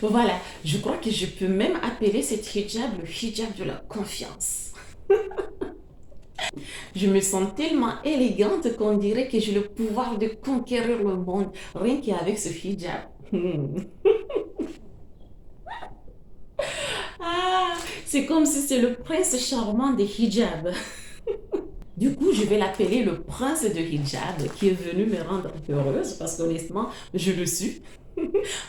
Voilà, je crois que je peux même appeler cet hijab le hijab de la confiance. Je me sens tellement élégante qu'on dirait que j'ai le pouvoir de conquérir le monde, rien qu'avec ce hijab. Ah, c'est comme si c'est le prince charmant des hijabs. Du coup, je vais l'appeler le prince de hijab qui est venu me rendre heureuse parce qu'honnêtement, je le suis.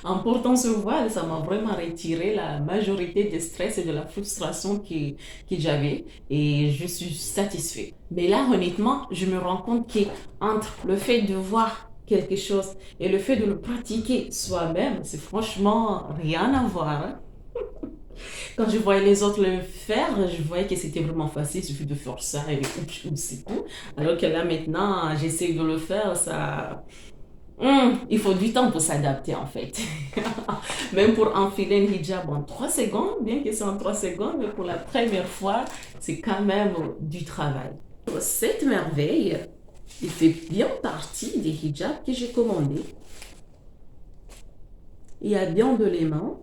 En portant ce voile, ça m'a vraiment retiré la majorité des stress et de la frustration que j'avais et je suis satisfaite. Mais là, honnêtement, je me rends compte qu'entre le fait de voir quelque chose et le fait de le pratiquer soi-même, c'est franchement rien à voir, hein. Quand je voyais les autres le faire, je voyais que c'était vraiment facile, il suffit de faire ça et c'est tout. Alors que là maintenant, j'essaie de le faire, ça, il faut du temps pour s'adapter en fait. Même pour enfiler un hijab en 3 secondes, bien que c'est en 3 secondes, mais pour la première fois, c'est quand même du travail. Cette merveille, il fait bien partie des hijabs que j'ai commandés. Il y a bien de l'aimant.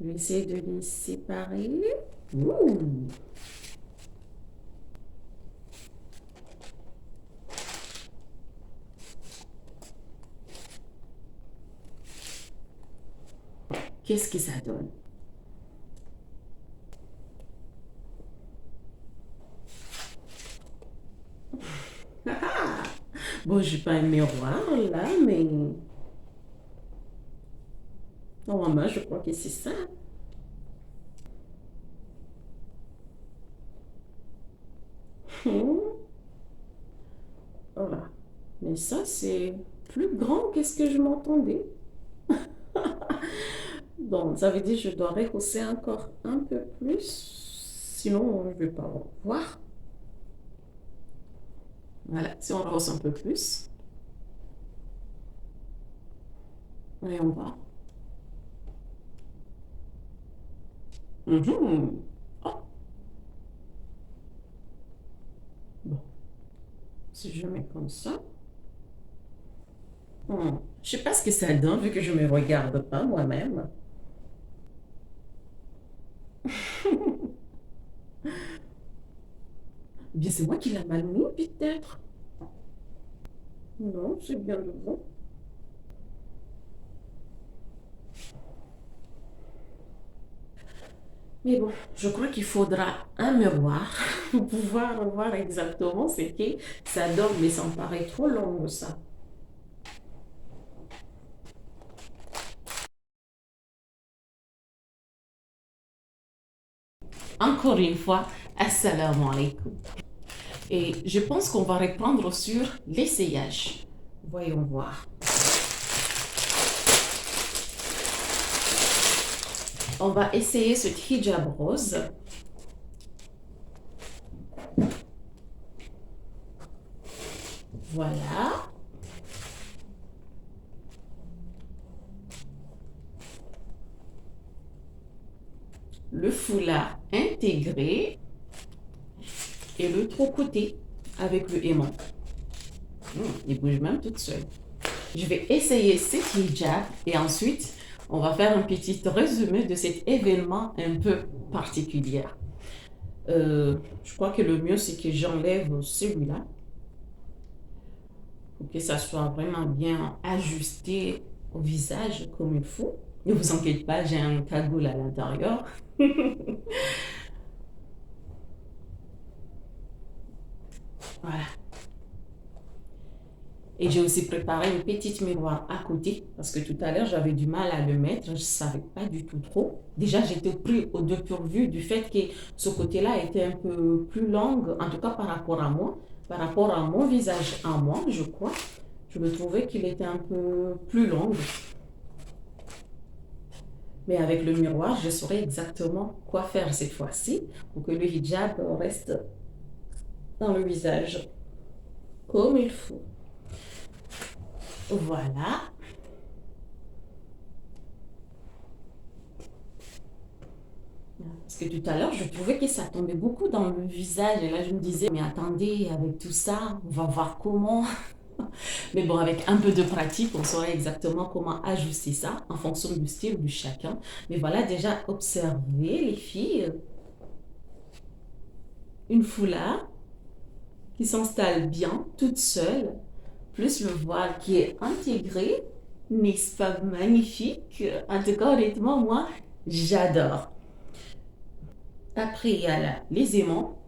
Je vais essayer de les séparer. Ouh. Qu'est-ce que ça donne? Ah, bon, j'ai pas un miroir là, mais normalement, je crois que c'est ça. Hmm, voilà. Mais ça, c'est plus grand que ce que je m'entendais. Donc, ça veut dire que je dois rehausser encore un peu plus. Sinon, je ne vais pas voir. Voilà, si on rehausse un peu plus, voyons voir. Mhm. Oh, bon, si je mets comme ça. Je sais pas ce que ça donne vu que je me regarde pas moi-même. Bien, c'est moi qui l'a mal mis, peut-être. Non, c'est bien le bon. Mais bon, je crois qu'il faudra un miroir pour pouvoir voir exactement ce que ça donne, mais ça me paraît trop long, ça. Encore une fois, assalamu alaikum. Et je pense qu'on va reprendre sur l'essayage. Voyons voir. On va essayer ce hijab rose. Voilà. Le foulard intégré et le côté avec le aimant. Il bouge même toute seule. Je vais essayer cet hijab et ensuite, on va faire un petit résumé de cet événement un peu particulier. Je crois que le mieux, c'est que j'enlève celui-là pour que ça soit vraiment bien ajusté au visage comme il faut. Ne vous inquiétez pas, j'ai un cagoule à l'intérieur. Voilà. Et j'ai aussi préparé une petite miroir à côté parce que tout à l'heure, j'avais du mal à le mettre. Je ne savais pas du tout trop. Déjà, j'étais pris au dépourvu du fait que ce côté-là était un peu plus long, en tout cas par rapport à moi, par rapport à mon visage à moi, je crois. Je me trouvais qu'il était un peu plus long. Mais avec le miroir, je saurais exactement quoi faire cette fois-ci pour que le hijab reste dans le visage comme il faut. Voilà. Parce que tout à l'heure, je trouvais que ça tombait beaucoup dans le visage. Et là, je me disais, mais attendez, avec tout ça, on va voir comment. Mais bon, avec un peu de pratique, on saurait exactement comment ajuster ça en fonction du style de chacun. Mais voilà, déjà, observez les filles. Une foulard qui s'installe bien, toute seule, plus le voile qui est intégré. N'est-ce pas magnifique? En tout cas, honnêtement, moi, j'adore. Après, il y a là, les aimants.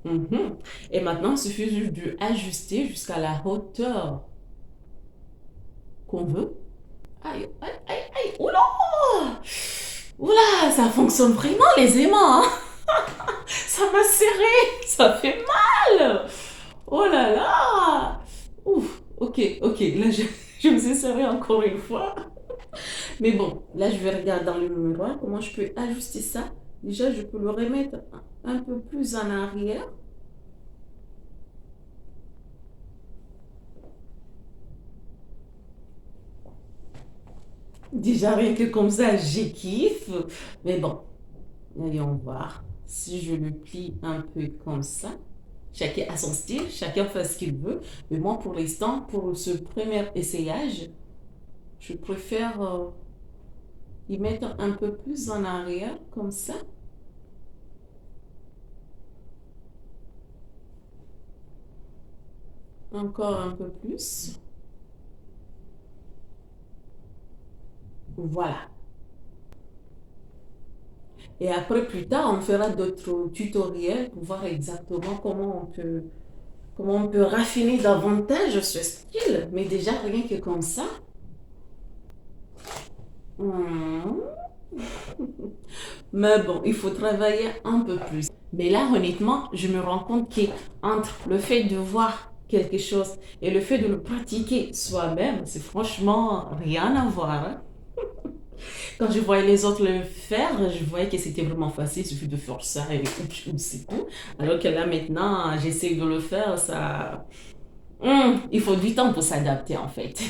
Mhm. Et maintenant, il suffit juste de ajuster jusqu'à la hauteur qu'on veut. Aïe, aïe, aïe, aïe, oula! Oula, ça fonctionne vraiment les aimants, hein. Ça m'a serré, ça fait mal. Oh là là. Ouf, ok, ok, là je me suis serré encore une fois. Mais bon, là je vais regarder dans le miroir comment je peux ajuster ça. Déjà, je peux le remettre un peu plus en arrière. Déjà, rien que comme ça, j'ai kiffe. Mais bon, voyons voir. Si je le plie un peu comme ça, chacun a son style, chacun fait ce qu'il veut. Mais moi, pour l'instant, pour ce premier essayage, je préfère y mettre un peu plus en arrière, comme ça. Encore un peu plus. Voilà. Et après, plus tard, on fera d'autres tutoriels pour voir exactement comment on peut raffiner davantage ce style. Mais déjà, rien que comme ça. Hmm. Mais bon, il faut travailler un peu plus. Mais là, honnêtement, je me rends compte qu'entre le fait de voir quelque chose et le fait de le pratiquer soi-même, c'est franchement rien à voir, hein. Quand je voyais les autres le faire, je voyais que c'était vraiment facile, il suffit de faire ça et c'est tout. Alors que là, maintenant, j'essaie de le faire, ça. Il faut du temps pour s'adapter en fait.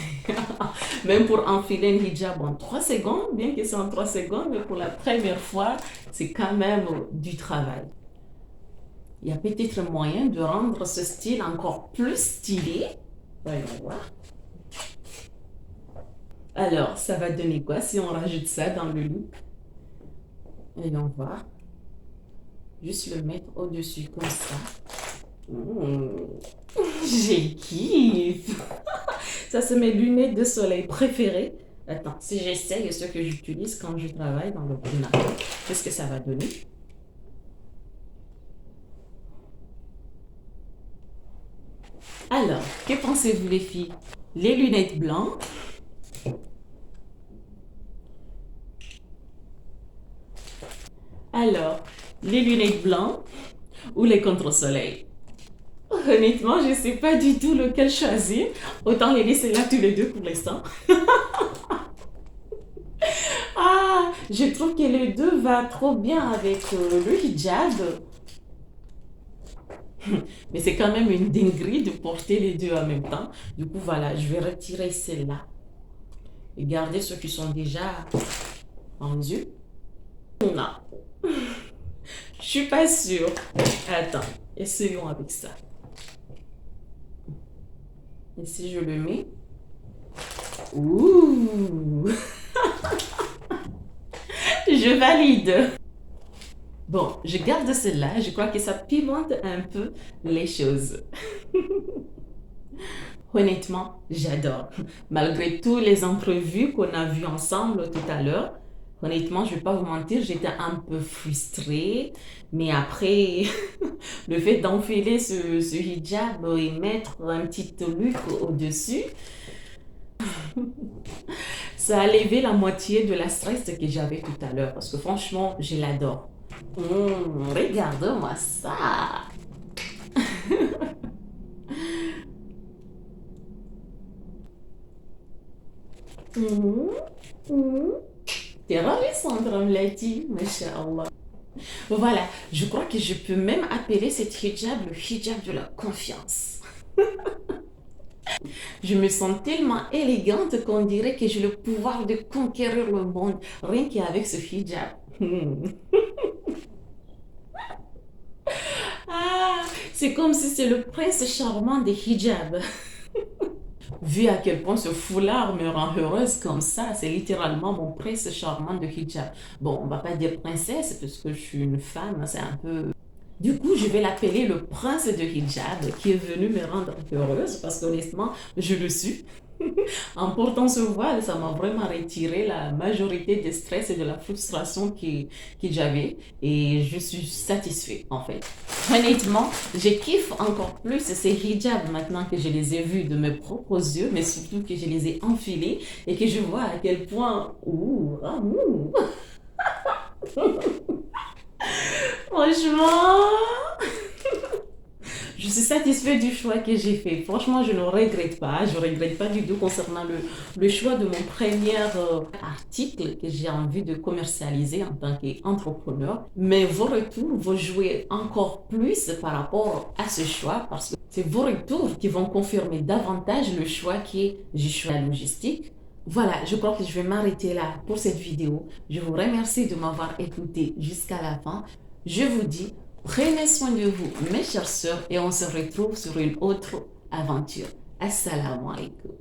Même pour enfiler un hijab en 3 secondes, bien que c'est en 3 secondes, mais pour la première fois, c'est quand même du travail. Il y a peut-être moyen de rendre ce style encore plus stylé. Voyons voir. Alors, ça va donner quoi si on rajoute ça dans le look? Voyons voir. Juste le mettre au-dessus comme ça. J'ai kiffe. Ça, c'est mes lunettes de soleil préférées. Attends, si j'essaye ce que j'utilise quand je travaille dans l'ordinateur, qu'est-ce que ça va donner? Alors, que pensez-vous les filles? Les lunettes blanches? Alors, les lunettes blanches ou les contre-soleil? Honnêtement, je ne sais pas du tout lequel choisir. Autant les laisser là tous les deux pour l'instant. Ah, je trouve que les deux va trop bien avec le hijab. Mais c'est quand même une dinguerie de porter les deux en même temps. Du coup, voilà, je vais retirer celle-là et garder ceux qui sont déjà en yeux. Non, je suis pas sûre. Attends, essayons avec ça. Et si je le mets? Ouh! Je valide. Bon, je garde celle-là. Je crois que ça pimente un peu les choses. Honnêtement, j'adore. Malgré tous les imprévus qu'on a vus ensemble tout à l'heure, honnêtement, je ne vais pas vous mentir, j'étais un peu frustrée. Mais après, le fait d'enfiler ce hijab et mettre un petit look au-dessus, ça a levé la moitié de la stress que j'avais tout à l'heure. Parce que franchement, je l'adore. Regarde-moi ça. Mmh, mmh. T'es ravissante, Ramlati, Masha'Allah. Voilà, je crois que je peux même appeler cet hijab le hijab de la confiance. Je me sens tellement élégante qu'on dirait que j'ai le pouvoir de conquérir le monde, rien qu'avec ce hijab. Ah, C'est comme si c'est le prince charmant des hijabs. Vu à quel point ce foulard me rend heureuse comme ça, c'est littéralement mon prince charmant de hijab. Bon, on va pas dire princesse parce que je suis une femme, c'est un peu... Du coup, je vais l'appeler le prince de hijab qui est venu me rendre heureuse parce qu'honnêtement, je le suis. En portant ce voile, ça m'a vraiment retiré la majorité des stress et de la frustration que j'avais et je suis satisfaite en fait. Honnêtement, je kiffe encore plus ces hijabs maintenant que je les ai vus de mes propres yeux, mais surtout que je les ai enfilés et que je vois à quel point... Ouh, ah, ouh. Franchement... Je suis satisfaite du choix que j'ai fait. Franchement, je ne regrette pas. Je ne regrette pas du tout concernant le choix de mon premier article que j'ai envie de commercialiser en tant qu'entrepreneur. Mais vos retours vont jouer encore plus par rapport à ce choix parce que c'est vos retours qui vont confirmer davantage le choix que j'ai choisi la logistique. Voilà, je crois que je vais m'arrêter là pour cette vidéo. Je vous remercie de m'avoir écouté jusqu'à la fin. Je vous dis, prenez soin de vous, mes chères sœurs, et on se retrouve sur une autre aventure. Assalamu alaikum.